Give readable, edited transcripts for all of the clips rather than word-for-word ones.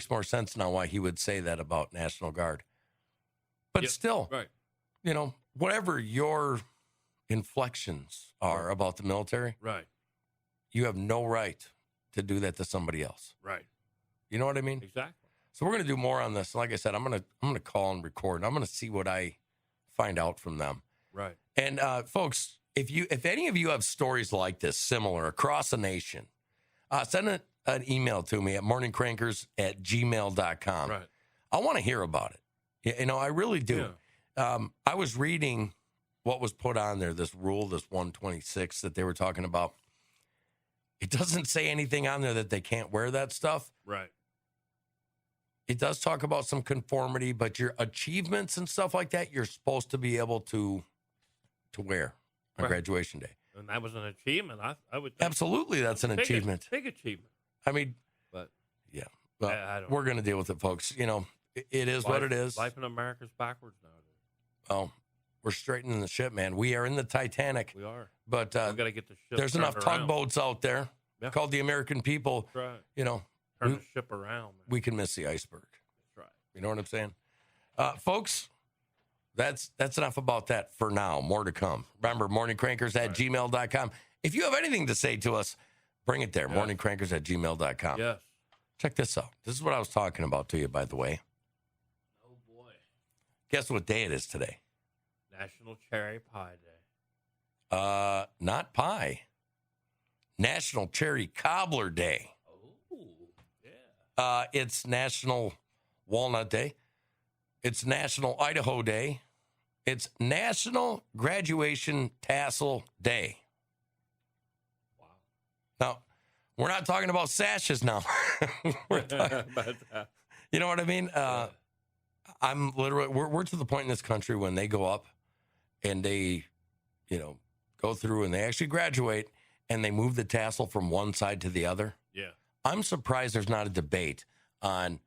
makes more sense now why he would say that about National Guard. But still, right. Whatever your inflections are about the military, right, you have no right to do that to somebody else. Right. You know what I mean? Exactly. So we're going to do more on this. Like I said, I'm going to call and record. And I'm going to see what I find out from them. Right. And folks, if any of you have stories like this, similar across the nation, send an email to me at morningcrankers@gmail.com. Right. I want to hear about it. I really do. Yeah. I was reading what was put on there, this rule, this 126 that they were talking about. It doesn't say anything on there that they can't wear that stuff. Right. It does talk about some conformity, but your achievements and stuff like that, you're supposed to be able to wear on graduation day. And that was an achievement. I would think. Absolutely, that's an achievement. Big achievement. I mean, but yeah. Well, I don't we're going to deal with it, folks. It is what it is. Life in America's backwards nowadays. Oh, we're straightening the ship, man. We are in the Titanic. We are. But we got to get the ship. There's enough around. tugboats out there called the American people. That's right. Turn the ship around. Man. We can miss the iceberg. That's right. You know what I'm saying? Folks, that's enough about that for now. More to come. Remember, morningcrankers@gmail.com. If you have anything to say to us, bring it there. Morningcrankers@gmail.com. Yes. Check this out. This is what I was talking about to you, by the way. Oh, boy. Guess what day it is today? National Cherry Pie Day. Not pie. National Cherry Cobbler Day. Oh, yeah. It's National Walnut Day. It's National Idaho Day. It's National Graduation Tassel Day. Wow. Now, we're not talking about sashes now. We're talking, you know what I mean? I'm literally, we're to the point in this country when they go up and they, go through and they actually graduate and they move the tassel from one side to the other. Yeah. I'm surprised there's not a debate on,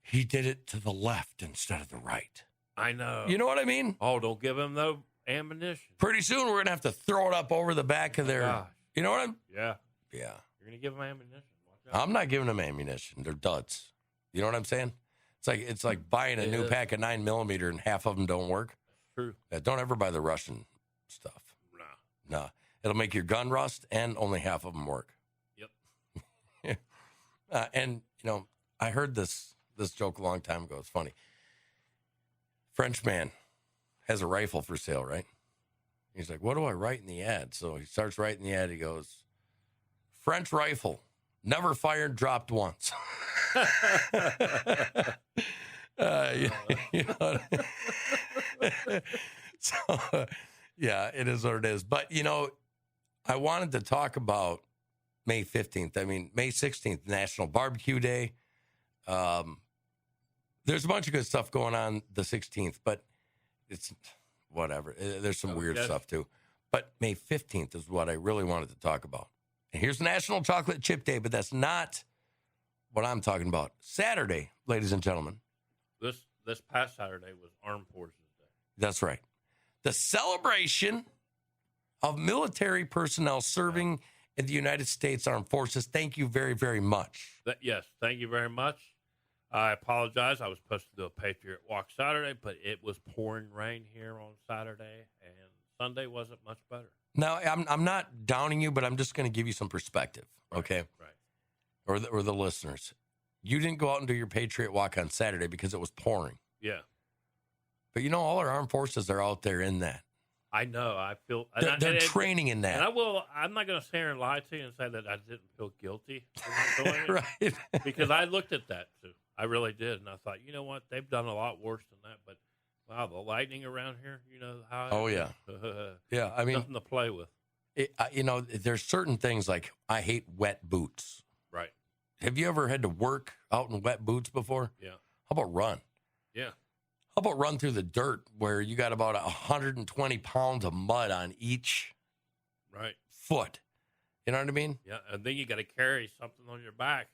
he did it to the left instead of the right. I know. You know what I mean? Oh, don't give him no ammunition. Pretty soon we're going to have to throw it up over the back of their, gosh. You know what I'm? Yeah. Yeah. You're going to give them ammunition. Watch out. I'm not giving them ammunition. They're duds. You know what I'm saying? It's like buying a new pack of 9mm and half of them don't work. That's true. Yeah, don't ever buy the Russian stuff. No. It'll make your gun rust and only half of them work. Yep. And, I heard this joke a long time ago. It's funny. French man has a rifle for sale, right? He's like, what do I write in the ad? So he starts writing the ad. He goes, French rifle, never fired, dropped once. So, yeah, it is what it is. But, I wanted to talk about May 15th. I mean, May 16th, National Barbecue Day. There's a bunch of good stuff going on the 16th, but it's whatever. There's some weird stuff, too. But May 15th is what I really wanted to talk about. And here's National Chocolate Chip Day, but that's not what I'm talking about. Saturday, ladies and gentlemen. This past Saturday was Armed Forces Day. That's right. The celebration of military personnel serving in the United States Armed Forces. Thank you very, very much. Yes, thank you very much. I apologize. I was supposed to do a Patriot Walk Saturday, but it was pouring rain here on Saturday, and Sunday wasn't much better. Now, I'm not downing you, but I'm just going to give you some perspective, okay? Right. Or the listeners. You didn't go out and do your Patriot Walk on Saturday because it was pouring. Yeah. But, all our armed forces are out there in that. I know. I feel... They're training in that. And I'm not going to sit here and lie to you and say that I didn't feel guilty for not doing it. Right. Because I looked at that, too. I really did. And I thought, you know what? They've done a lot worse than that. But, wow, the lightning around here, how... Oh, yeah. Yeah, I mean... Nothing to play with. There's certain things like I hate wet boots. Right. Have you ever had to work out in wet boots before? Yeah. How about run? Yeah. How about run through the dirt where you got about 120 pounds of mud on each foot? You know what I mean? Yeah, and then you got to carry something on your back.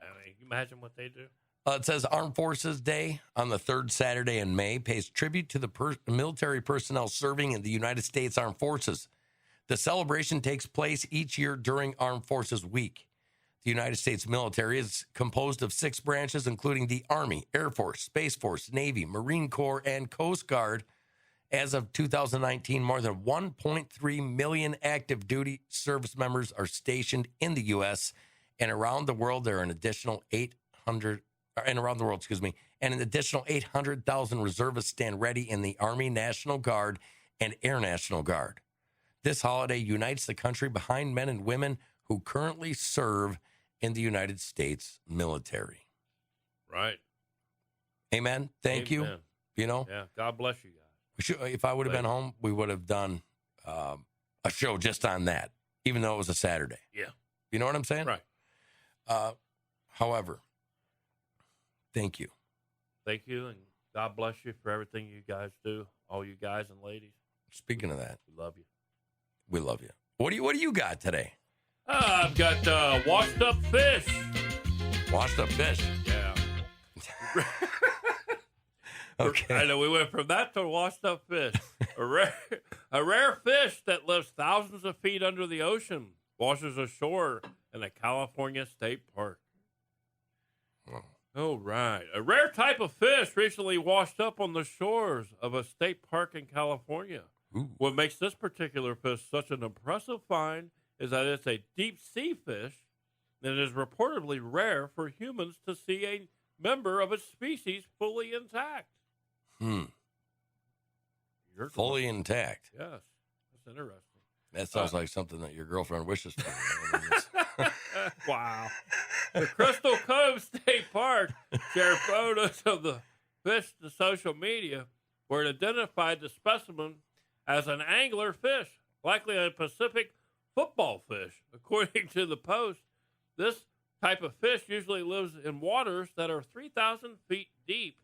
I mean, can you imagine what they do? It says Armed Forces Day on the third Saturday in May pays tribute to the military personnel serving in the United States Armed Forces. The celebration takes place each year during Armed Forces Week. the United States military is composed of 6 branches, including the Army, Air Force, Space Force, Navy, Marine Corps, and Coast Guard. As of 2019, more than 1.3 million active duty service members are stationed in the U.S. and around the world. There are an additional 800,000 reservists stand ready in the Army, National Guard, and Air National Guard. This holiday unites the country behind men and women who currently serve in the United States military. Right. Amen. Thank you. You know? Yeah. God bless you guys. We should, if I would have been home, we would have done a show just on that, even though it was a Saturday. Yeah. You know what I'm saying? Right. However, thank you. Thank you, and God bless you for everything you guys do, all you guys and ladies. Speaking of that, We love you. we love you. What do you got today? I've got washed up fish. Washed up fish. Yeah. Okay. I know we went from that to washed up fish. A rare fish that lives thousands of feet under the ocean washes ashore in a California state park. Wow. Oh, right. A rare type of fish recently washed up on the shores of a state park in California. Ooh. What makes this particular fish such an impressive find is that it's a deep sea fish, and it is reportedly rare for humans to see a member of its species fully intact. Fully intact. Yes, that's interesting. That sounds like something that your girlfriend wishes for. Wow. The Crystal Cove State Park shared photos of the fish to social media where it identified the specimen as an angler fish, likely a Pacific football fish. According to the post, this type of fish usually lives in waters that are 3,000 feet deep.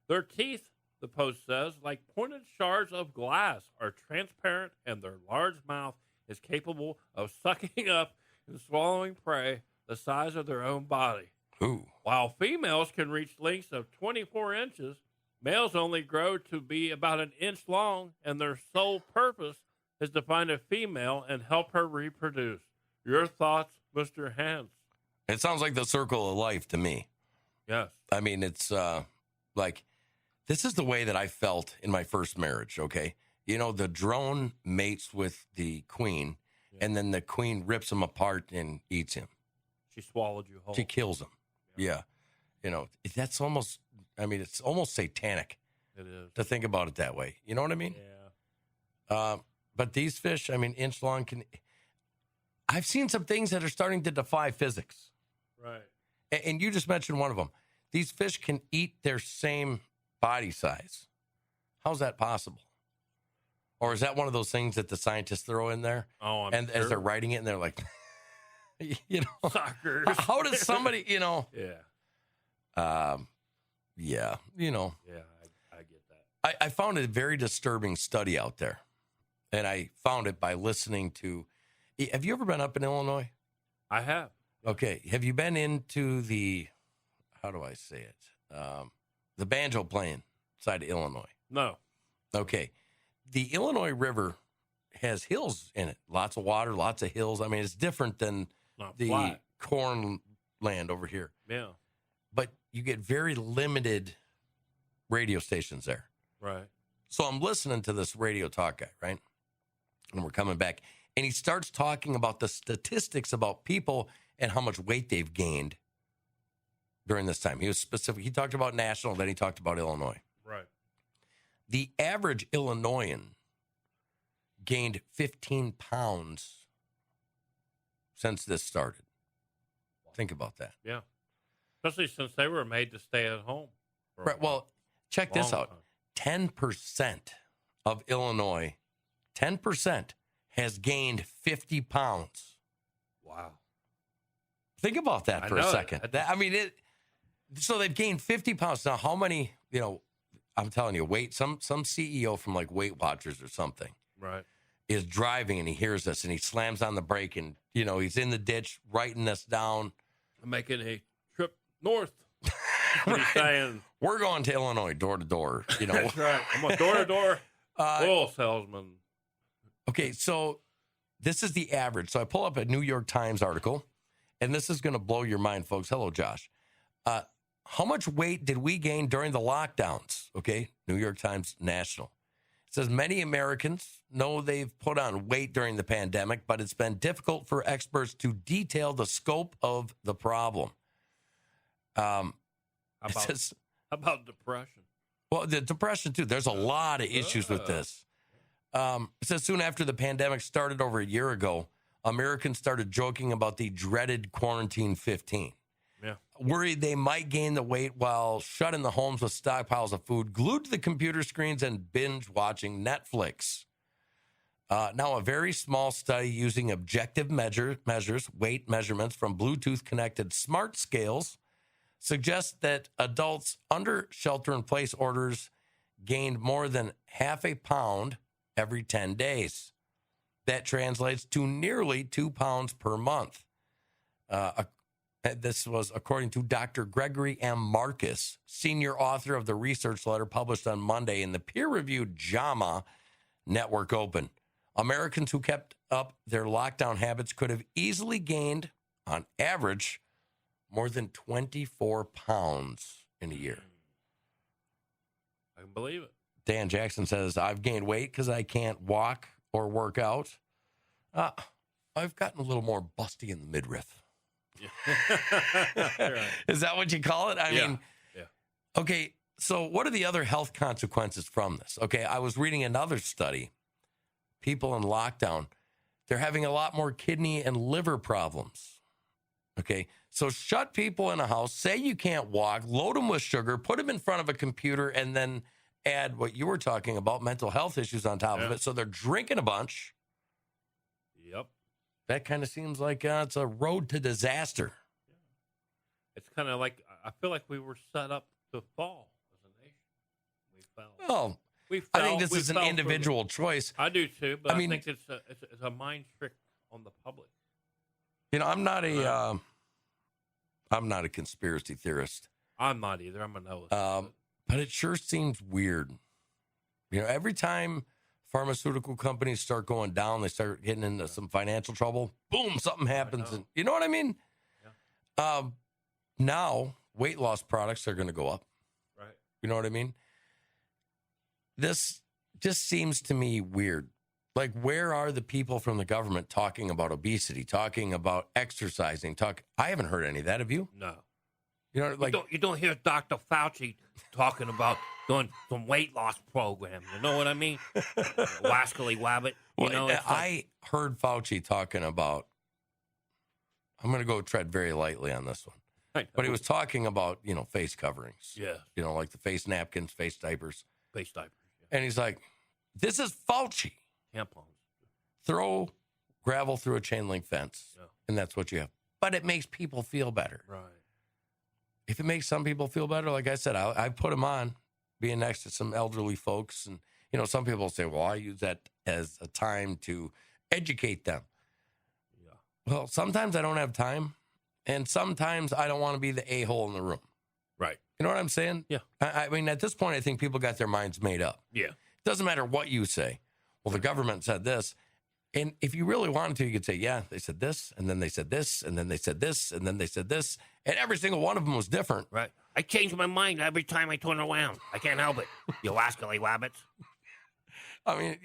Their teeth, the post says, like pointed shards of glass, are transparent, and their large mouth is capable of sucking up and swallowing prey the size of their own body. Ooh. While females can reach lengths of 24 inches, males only grow to be about an inch long, and their sole purpose is to find a female and help her reproduce. Your thoughts, Mr. Hans? It sounds like the circle of life to me. Yes. I mean, it's like, this is the way that I felt in my first marriage, okay? You know, the drone mates with the queen, and then the queen rips him apart and eats him. She swallowed you whole. She kills him. Yeah. You know, that's almost, I mean, it's almost satanic. It is. To think about it that way. You know what I mean? Yeah. But these fish, I mean, inch long I've seen some things that are starting to defy physics. Right. And you just mentioned one of them. These fish can eat their same body size. How's that possible? Or is that one of those things that the scientists throw in there? Oh, I'm and sure. as they're writing it, and they're like, you know, suckers. how does somebody, you know? Yeah. Yeah, you know. Yeah, I get that. I found a very disturbing study out there, and I found it by listening to. Have you ever been up in Illinois? I have. Okay. Have you been into the, how do I say it? The banjo playing side of Illinois? No. Okay. The Illinois River has hills in it. Lots of water, lots of hills. I mean, it's different than Not the flat. corn land over here. Yeah. But you get very limited radio stations there. Right. So I'm listening to this radio talk guy, right? And we're coming back. And he starts talking about the statistics about people and how much weight they've gained during this time. He was specific. He talked about national, then he talked about Illinois. Right. The average Illinoisan gained 15 pounds since this started. Think about that. Yeah. Especially since they were made to stay at home. for a Right. Well, check this long out. time. 10% of Illinois, 10% has gained 50 pounds. Wow. Think about that I for a know. second. So they've gained 50 pounds. Now, how many, you know, I'm telling you, some CEO from like Weight Watchers or something Right. is driving and he hears this and he slams on the brake and, you know, he's in the ditch writing this down. I'm making a trip north. What he's Right. saying. We're going to Illinois door to door, you know. That's right. I'm a door-to-door oil salesman. Okay, so this is the average. So I pull up a New York Times article, and this is going to blow your mind, folks. Hello, Josh. How much weight did we gain during the lockdowns? Okay, New York Times National. It says many Americans know they've put on weight during the pandemic, but it's been difficult for experts to detail the scope of the problem. How about depression? Well, the depression, too. There's a lot of issues with this. It says soon after the pandemic started over a year ago, Americans started joking about the dreaded quarantine 15. Yeah. Worried they might gain the weight while shut in the homes with stockpiles of food, glued to the computer screens, and binge watching Netflix. Now, a very small study using objective measures, weight measurements from Bluetooth-connected smart scales, suggests that adults under shelter-in-place orders gained more than half a pound every 10 days. That translates to nearly 2 pounds per month. This was according to Dr. Gregory M. Marcus, senior author of the research letter published on Monday in the peer-reviewed JAMA Network Open. Americans who kept up their lockdown habits could have easily gained, on average, more than 24 pounds in a year. I can believe it. Dan Jackson says, I've gained weight because I can't walk or work out. I've gotten a little more busty in the midriff. Yeah. Right. Is that what you call it? I mean, okay, so what are the other health consequences from this? Okay, I was reading another study. People in lockdown, they're having a lot more kidney and liver problems. Okay, so shut people in a house, say you can't walk, load them with sugar, put them in front of a computer, and then add what you were talking about, mental health issues on top of it. So they're drinking a bunch. Yep. That kind of seems like it's a road to disaster. It's kind of like, I feel like we were set up to fall as a nation. We fell. Oh, I think this is an individual choice. I do too, but I think it's a mind trick on the public. You know, I'm not a conspiracy theorist. I'm not either. I'm a nihilist. But it sure seems weird. You know, every time pharmaceutical companies start going down, they start getting into some financial trouble, boom, something happens. And you know what I mean? Yeah. Now, weight loss products are going to go up. Right. You know what I mean? This just seems to me weird. Like, where are the people from the government talking about obesity, talking about exercising? I haven't heard any of that. Have you? No. You know, like you don't hear Dr. Fauci talking about doing some weight loss program. You know what I mean? Wascally wabbit. I heard Fauci talking about. I'm going to go tread very lightly on this one, but he was talking about face coverings. Yeah. Like the face napkins, face diapers. Face diapers. Yeah. And he's like, "This is Fauci. Tampons. Throw gravel through a chain link fence, and that's what you have. But it makes people feel better. Right. If it makes some people feel better, like I said, I put them on, being next to some elderly folks. And, some people say, well, I use that as a time to educate them. Yeah. Well, sometimes I don't have time. And sometimes I don't want to be the a-hole in the room. Right. You know what I'm saying? Yeah. I mean, at this point, I think people got their minds made up. Yeah. It doesn't matter what you say. Well, the government said this. And if you really wanted to, you could say, yeah, they said this, and then they said this, and then they said this, and then they said this. And every single one of them was different. Right. I change my mind every time I turn around. I can't help it. You wascally wabbits. I mean,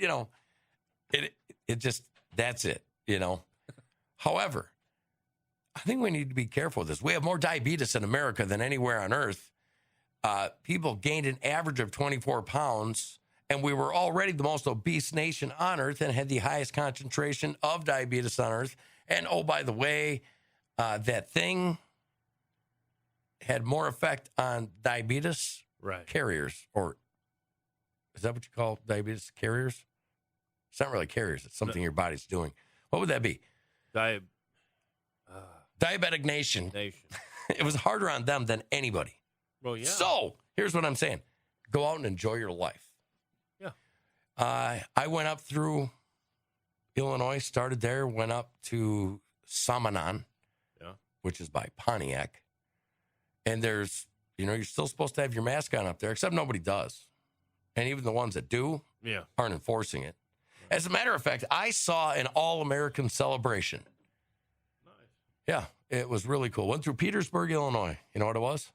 it just, that's it, However, I think we need to be careful with this. We have more diabetes in America than anywhere on earth. People gained an average of 24 pounds. And we were already the most obese nation on earth and had the highest concentration of diabetes on earth. And, oh, by the way, that thing had more effect on diabetes carriers. Or is that what you call diabetes carriers? It's not really carriers. It's something your body's doing. What would that be? Diabetic nation. It was harder on them than anybody. Well, yeah. So here's what I'm saying. Go out and enjoy your life. I went up through Illinois, started there, went up to Samanon, which is by Pontiac. And there's, you're still supposed to have your mask on up there, except nobody does. And even the ones that do aren't enforcing it. As a matter of fact, I saw an all-American celebration. Nice. Yeah. It was really cool. Went through Petersburg, Illinois. You know what it was?